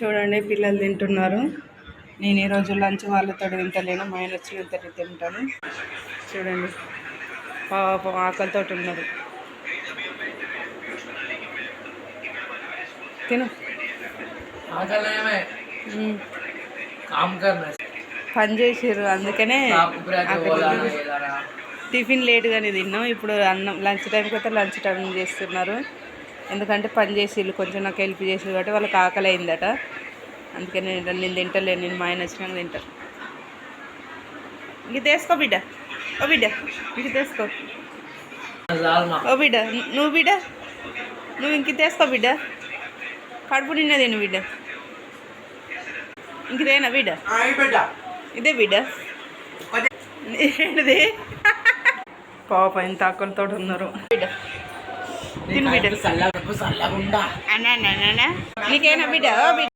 చూడండి పిల్లలు తింటున్నారు. నేను ఈరోజు లంచ్ వాళ్ళతో తింటలేను, మా ఆయన వచ్చినంత తింటాను. చూడండి పాపం ఆకలితో ఉన్నారు. తిను. పని చేసారు అందుకనే టిఫిన్ లేట్గానే తిన్నాం. ఇప్పుడు అన్నం లంచ్ టైంకి అయితే లంచ్ టైం చేస్తున్నారు. ఎందుకంటే పని చేసిళ్ళు కొంచెం నాకు హెల్ప్ చేసారు కాబట్టి వాళ్ళకి ఆకలి అయిందట. అందుకని నేను తింటలేను, నేను మా ఆయన వచ్చినాక తింటాను. ఇంక తీసుకో బిడ్డ, ఓ బిడ్డ ఇంక తీసుకో, ఓ బిడ్డ నువ్వు బిడ్డ నువ్వు ఇంక తీసుకో బిడ్డ, కడుపు నిన్న తిను బిడ్డ, ఇంకదేనా బిడ్డ, ఇదే బిడ్డ ఏంటిది. పాప ఎంత ఆకలితో ఉన్నారు. బిడ్డ తిను బిడ్డ, నీకేనా బిడ్డ, ఓ బిడ్డ